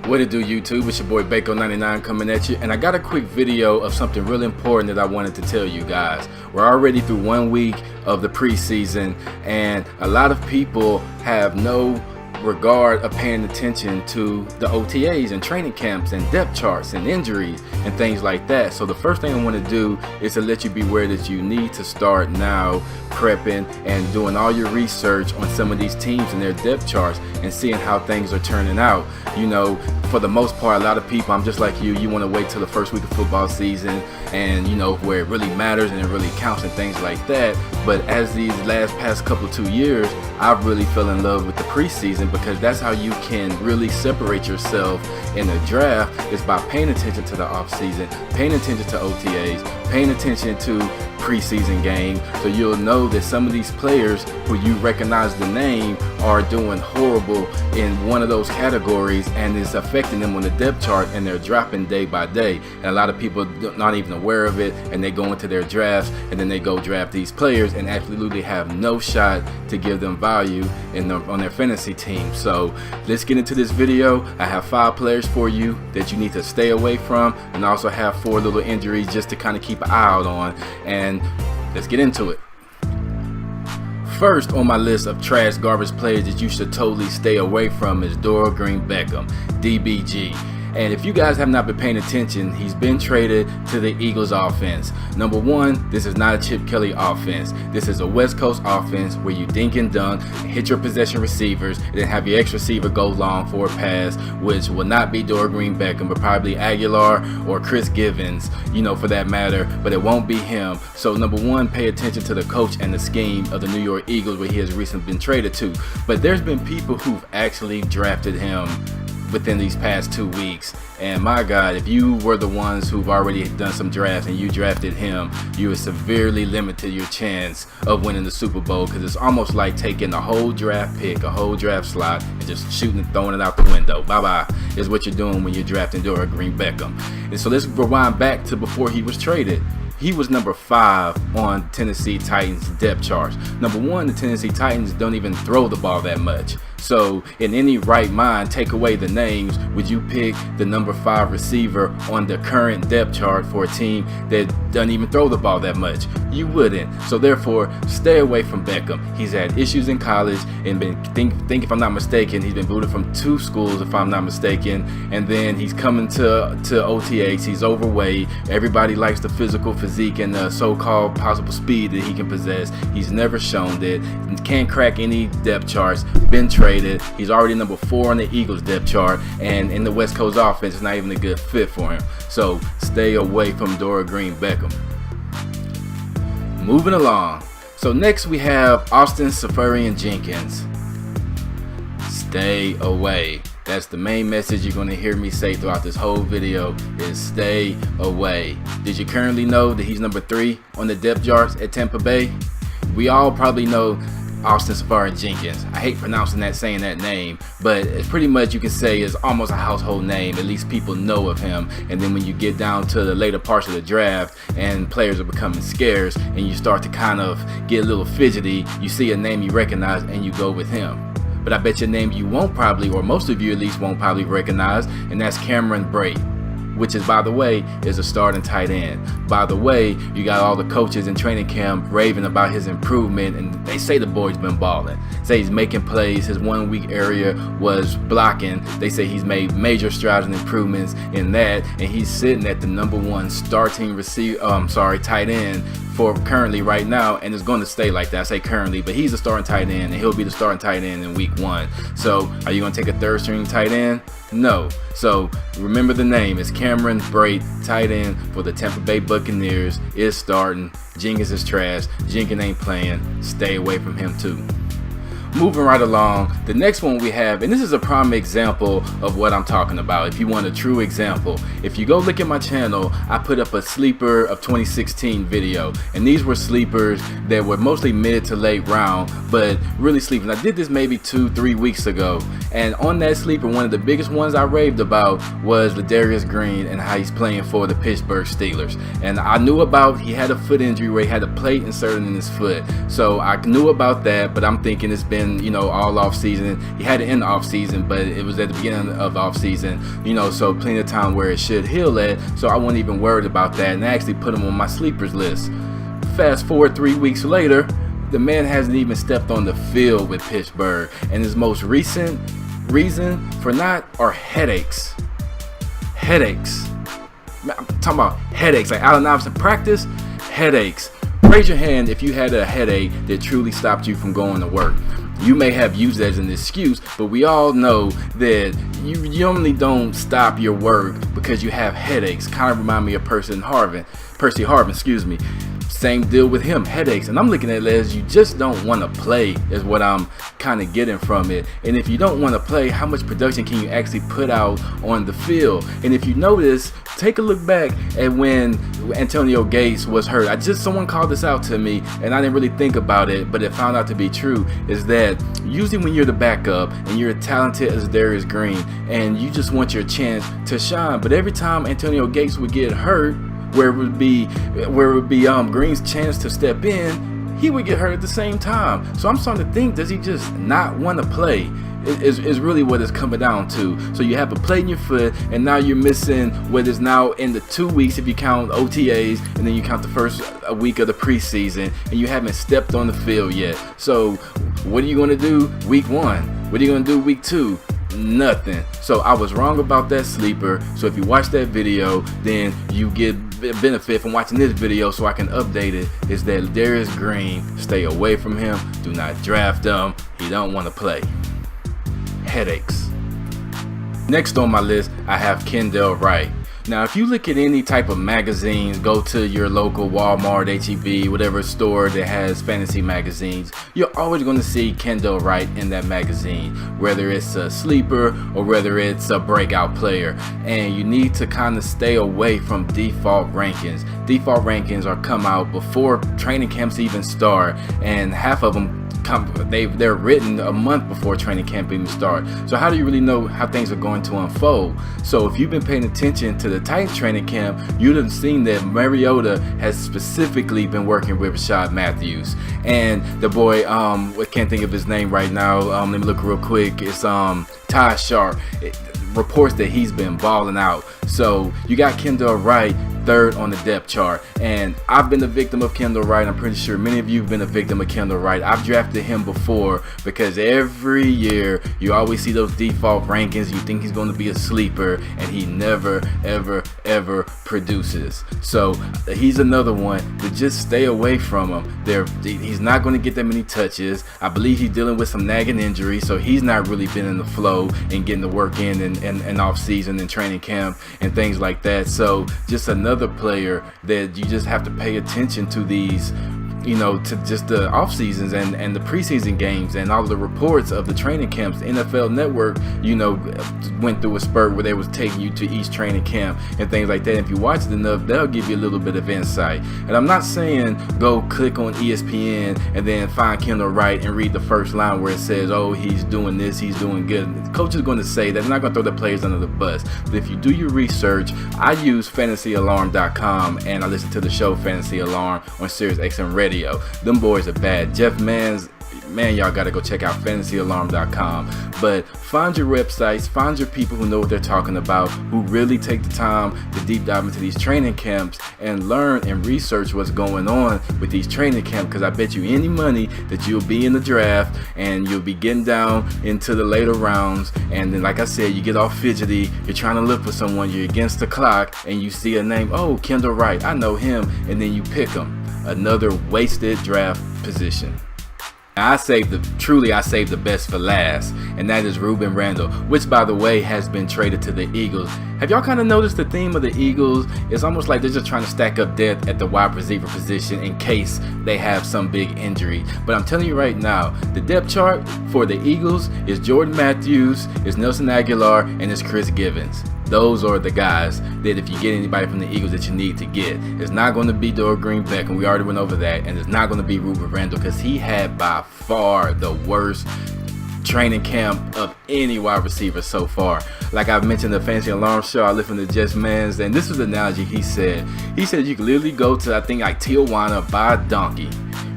What it do, YouTube? It's your boy Bako99 coming at you, and I got a quick video of something really important that I wanted to tell you guys. We're already through 1 week of the preseason, and a lot of people have no regard of paying attention to the OTAs and training camps and depth charts and injuries and things like that. So the first thing I want to do is to let you be aware that you need to start now prepping and doing all your research on some of these teams and their depth charts and seeing how things are turning out. You know, for the most part, a lot of people, I'm just like you want to wait till the first week of football season and, you know, where it really matters and it really counts and things like that. But as these past couple of 2 years, I've really fell in love with the preseason, because that's how you can really separate yourself in the draft, is by paying attention to the offseason, paying attention to OTAs, paying attention to preseason games, so you'll know that some of these players who you recognize the name are doing horrible in one of those categories, and it's affecting them on the depth chart, and they're dropping day by day. And a lot of people not even aware of it, and they go into their drafts and then they go draft these players and absolutely have no shot to give them value on their fantasy team. So let's get into this video. I have 5 players for you that you need to stay away from, and I also have 4 little injuries just to kind of keep an eye out on, and let's get into it. First on my list of trash garbage players that you should totally stay away from is Dorial Green-Beckham, DBG. And if you guys have not been paying attention, he's been traded to the Eagles offense. Number one, this is not a Chip Kelly offense. This is a West Coast offense where you dink and dunk, hit your possession receivers, and then have your X receiver go long for a pass, which will not be Dorial Green-Beckham, but probably Aguilar or Chris Givens, you know, for that matter, but it won't be him. So number one, pay attention to the coach and the scheme of the New York Eagles, where he has recently been traded to. But there's been people who've actually drafted him within these past 2 weeks, and my God, if you were the ones who've already done some drafts and you drafted him, you have severely limited your chance of winning the Super Bowl, because it's almost like taking a whole draft pick, a whole draft slot, and just shooting and throwing it out the window. Bye-bye is what you're doing when you're drafting Dorial Green-Beckham. And so let's rewind back to before he was traded. He was number 5 on Tennessee Titans depth charts. Number one, the Tennessee Titans don't even throw the ball that much. So in any right mind, take away the names, would you pick the number 5 receiver on the current depth chart for a team that doesn't even throw the ball that much? You wouldn't. So therefore, stay away from Beckham. He's had issues in college, and think if I'm not mistaken, he's been booted from 2 schools if I'm not mistaken, and then he's coming to OTAs. He's overweight. Everybody likes the physical physique and the so-called possible speed that he can possess. He's never shown that. Can't crack any depth charts. Been traded. He's already number 4 on the Eagles depth chart, and in the West Coast offense, it's not even a good fit for him. So stay away from Dorial Green-Beckham. Moving along. So next we have Seferian-Jenkins. Stay away. That's the main message you're going to hear me say throughout this whole video, is stay away. Did you currently know that he's number 3 on the depth charts at Tampa Bay? We all probably know Seferian-Jenkins. I hate saying that name, but it's pretty much, you can say, is almost a household name. At least people know of him. And then when you get down to the later parts of the draft and players are becoming scarce and you start to kind of get a little fidgety, you see a name you recognize and you go with him. But I bet your name you won't probably, or most of you at least won't probably recognize, and that's Cameron Brate, which is, by the way, is a starting tight end. By the way, you got all the coaches in training camp raving about his improvement, and they say the boy's been balling. Say he's making plays. His 1 weak area was blocking. They say he's made major strides and improvements in that, and he's sitting at the number 1 starting tight end for currently right now, and it's going to stay like that. I say currently, but he's a starting tight end, and he'll be the starting tight end in week 1. So are you going to take a 3rd string tight end? No. So remember the name. It's Cameron Brate, tight end for the Tampa Bay Buccaneers, is starting. Jenkins is trash. Jenkins ain't playing. Stay away from him too. Moving right along, the next one we have, and this is a prime example of what I'm talking about. If you want a true example, if you go look at my channel, I put up a sleeper of 2016 video, and these were sleepers that were mostly mid to late round, but really sleepers. I did this maybe 2-3 weeks ago, and on that sleeper, one of the biggest ones I raved about was Ladarius Green and how he's playing for the Pittsburgh Steelers. And I knew about, he had a foot injury where he had a plate inserted in his foot, so I knew about that, but I'm thinking it's been working, all off season. He had it in the off season, but it was at the beginning of the off season, so plenty of time where it should heal at. So I wasn't even worried about that, and I actually put him on my sleepers list. Fast forward 3 weeks later, the man hasn't even stepped on the field with Pittsburgh, and his most recent reason for not are headaches. Headaches. I'm talking about headaches, like out of novice in practice, headaches. Raise your hand if you had a headache that truly stopped you from going to work. You may have used that as an excuse, but we all know that you normally don't stop your work because you have headaches. Kind of remind me of Percy Harvin, Same deal with him, headaches. And I'm looking at it as you just don't want to play is what I'm kind of getting from it. And if you don't want to play, how much production can you actually put out on the field? And if you notice, take a look back at when Antonio Gates was hurt. Someone called this out to me, and I didn't really think about it, but it found out to be true, is that usually when you're the backup and you're as talented as Ladarius Green and you just want your chance to shine, but every time Antonio Gates would get hurt, where it would be Green's chance to step in, he would get hurt at the same time. So I'm starting to think, does he just not want to play? Is really what it's coming down to. So you have a plate in your foot, and now you're missing what is now in the 2 weeks if you count OTAs, and then you count the first week of the preseason, and you haven't stepped on the field yet. So what are you going to do week 1? What are you going to do week 2? Nothing. So I was wrong about that sleeper. So if you watch that video, then you get benefit from watching this video, so I can update it. Is that Ladarius Green, stay away from him. Do not draft him. He don't want to play. Headaches. Next on my list, I have Kendall Wright. Now, if you look at any type of magazines, go to your local Walmart, HEB, whatever store that has fantasy magazines, you're always going to see Kendall Wright in that magazine, whether it's a sleeper or whether it's a breakout player. And you need to kind of stay away from default rankings. Default rankings are come out before training camps even start, and half of them they're written a month before training camp even start. So how do you really know how things are going to unfold? So if you've been paying attention to the Titans training camp, you'd have seen that Mariota has specifically been working with Rashad Matthews, and the boy, I can't think of his name right now. Let me look real quick. It's Ty Sharp. Reports that he's been balling out. So you got Kendall Wright third on the depth chart, and I've been a victim of Kendall Wright. I'm pretty sure many of you have been a victim of Kendall Wright. I've drafted him before because every year you always see those default rankings. You think he's going to be a sleeper, and he never ever produces. So he's another one to just stay away from him. He's not going to get that many touches. I believe he's dealing with some nagging injuries, so he's not really been in the flow and getting the work in and off season and training camp and things like that. So just another player that you just have to pay attention to these, to just the off seasons and the preseason games and all the reports of the training camps. The NFL Network, went through a spurt where they was taking you to each training camp and things like that. If you watch it enough, they'll give you a little bit of insight. And I'm not saying go click on ESPN and then find Kendall Wright and read the first line where it says, oh, he's doing this, he's doing good. The coach is going to say that. They're not going to throw the players under the bus. But if you do your research, I use fantasyalarm.com, and I listen to the show Fantasy Alarm on Sirius XM Radio. Them boys are bad. Jeff Mann's, y'all gotta go check out fantasyalarm.com. But find your websites, find your people who know what they're talking about, who really take the time to deep dive into these training camps and learn and research what's going on with these training camps. Because I bet you any money that you'll be in the draft and you'll be getting down into the later rounds, and then, like I said, you get all fidgety, you're trying to look for someone, you're against the clock, and you see a name, oh, Kendall Wright, I know him, and then you pick him. Another wasted draft position. Now, I saved the best for last, and that is Rueben Randle, which, by the way, has been traded to the Eagles. Have y'all kind of noticed the theme of the Eagles? It's almost like they're just trying to stack up depth at the wide receiver position in case they have some big injury. But I'm telling you right now, the depth chart for the Eagles is Jordan Matthews, is Nelson Aguilar, and is Chris Givens. Those are the guys that if you get anybody from the Eagles that you need to get. It's not going to be Dorial Green-Beckham. We already went over that. And it's not going to be Rueben Randle because he had by far the worst training camp of any wide receiver so far. Like I've mentioned the Fantasy Alarm show, I listened to Jeff Mann's, and this was the analogy he said. He said you could literally go to, I think, like Tijuana, buy a donkey,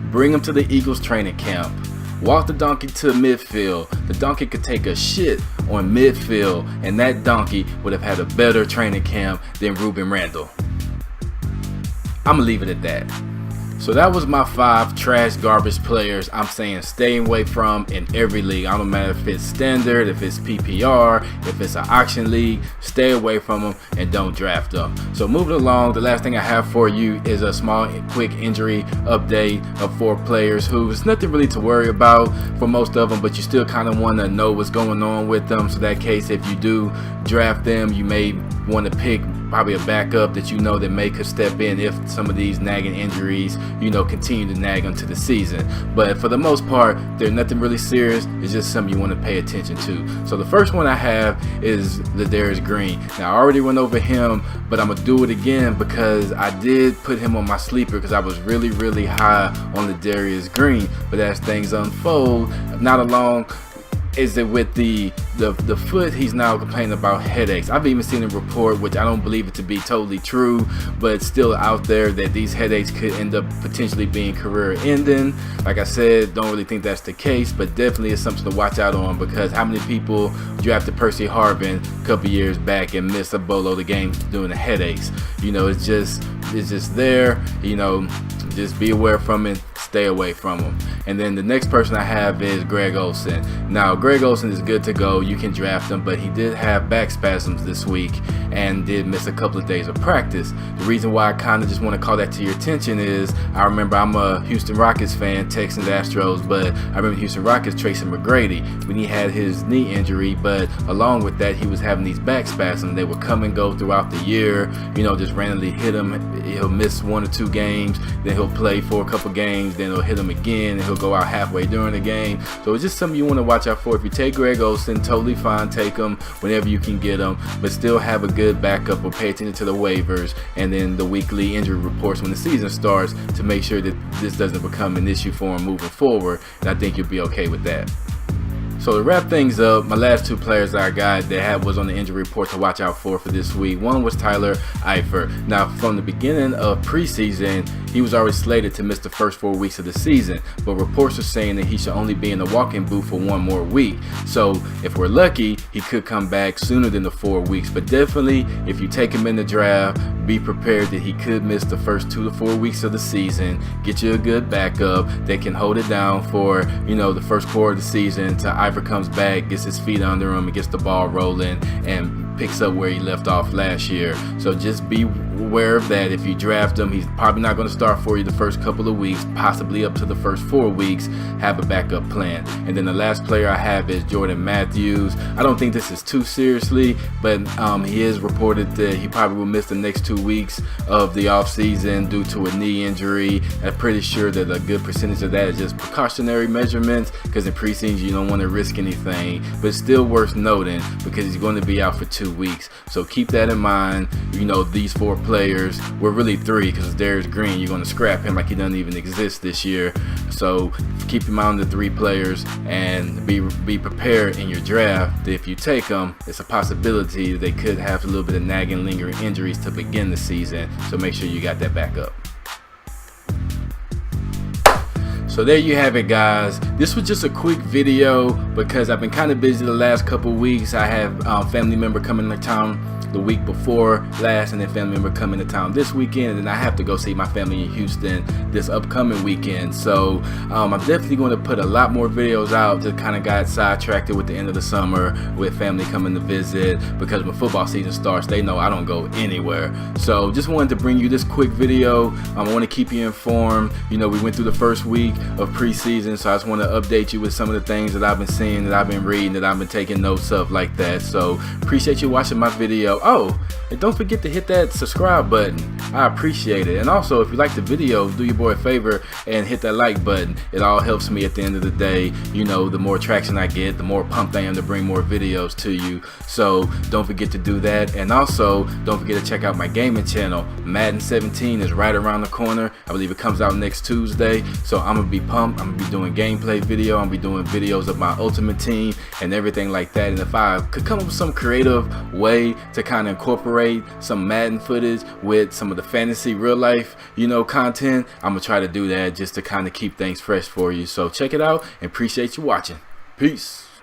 bring him to the Eagles training camp, walk the donkey to midfield. The donkey could take a shit on midfield, and that donkey would have had a better training camp than Rueben Randle. I'm gonna leave it at that. So that was my 5 trash garbage players I'm saying stay away from in every league. I don't matter if it's standard, if it's PPR, if it's an auction league, stay away from them and don't draft them. So moving along, the last thing I have for you is a small quick injury update of 4 players who is nothing really to worry about for most of them, but you still kind of want to know what's going on with them. So that case, if you do draft them, you may want to pick probably a backup that you know that may could step in if some of these nagging injuries, you know, continue to nag onto the season. But for the most part, they're nothing really serious. It's just something you want to pay attention to. So the first one I have is Ladarius Green. Now I already went over him, but I'm gonna do it again because I did put him on my sleeper because I was really high on Ladarius Green. But as things unfold, not along is it with the foot, he's now complaining about headaches. I've even seen a report, which I don't believe it to be totally true, but it's still out there, that these headaches could end up potentially being career ending. Like I said, don't really think that's the case, but definitely is something to watch out on, because how many people drafted Percy Harvin a couple years back and missed a boatload of games doing the headaches? You know, it's just there. You know, just be aware from it, stay away from them. And then the next person I have is Greg Olsen. Now Greg Olsen is good to go, you can draft him, but he did have back spasms this week and did miss a couple of days of practice. The reason why I kind of just want to call that to your attention is I remember I'm a Houston Rockets fan, Texans, Astros, but I remember Houston Rockets Tracy McGrady when he had his knee injury, but along with that he was having these back spasms. They would come and go throughout the year, you know, just randomly hit him. He'll miss 1 or 2 games, then he'll play for a couple games, then it'll hit him again, and he'll go out halfway during the game. So it's just something you want to watch out for. If you take Greg Olsen, totally fine, take him whenever you can get him, but still have a good backup or pay attention to the waivers and then the weekly injury reports when the season starts to make sure that this doesn't become an issue for him moving forward, and I think you'll be okay with that. So to wrap things up, my last 2 players I got that was on the injury report to watch out for this week. One was Tyler Eifert. Now from the beginning of preseason, he was already slated to miss the first 4 weeks of the season, but reports are saying that he should only be in the walk-in booth for 1 more week. So if we're lucky, he could come back sooner than the 4 weeks, but definitely if you take him in the draft, be prepared that he could miss the first 2 to 4 weeks of the season. Get you a good backup that can hold it down for, you know, the first quarter of the season until Eifert comes back, gets his feet under him, and gets the ball rolling and picks up where he left off last year. So just be aware of that. If you draft him, he's probably not going to start for you the first couple of weeks, possibly up to the first 4 weeks. Have a backup plan. And then the last player I have is Jordan Matthews. I don't think this is too seriously, but he is reported that he probably will miss the next 2 weeks of the offseason due to a knee injury. I'm pretty sure that a good percentage of that is just precautionary measurements, because in preseason you don't want to risk anything, but it's still worth noting because he's going to be out for 2 weeks. So keep that in mind. You know, these 4 players, well really 3, because Darius Green, you're going to scrap him like he doesn't even exist this year. So keep in mind the 3 players and be prepared in your draft that if you take them, it's a possibility they could have a little bit of nagging, lingering injuries to begin the season. So make sure you got that back up. So there you have it, guys. This was just a quick video because I've been kind of busy the last couple weeks. I have family member coming to town the week before last, and then family member coming to town this weekend, and then I have to go see my family in Houston this upcoming weekend. So I'm definitely going to put a lot more videos out. Just kind of got sidetracked with the end of the summer with family coming to visit, because when football season starts, they know I don't go anywhere. So just wanted to bring you this quick video. I want to keep you informed. You know, we went through the first week of preseason, so I just want to update you with some of the things that I've been seeing, that I've been reading, that I've been taking notes of, like that. So appreciate you watching my video. Oh, and don't forget to hit that subscribe button. I appreciate it. And also, if you like the video, do your boy a favor and hit that like button. It all helps me at the end of the day. You know, the more traction I get, the more pumped I am to bring more videos to you. So don't forget to do that. And also, don't forget to check out my gaming channel. Madden 17 is right around the corner. I believe it comes out next Tuesday. So I'm going to be pumped. I'm going to be doing gameplay gameplay video. I'll be doing videos of my ultimate team and everything like that. And if I could come up with some creative way to kind of incorporate some Madden footage with some of the fantasy real life, you know, content, I'm gonna try to do that just to kind of keep things fresh for you. So check it out and appreciate you watching. Peace.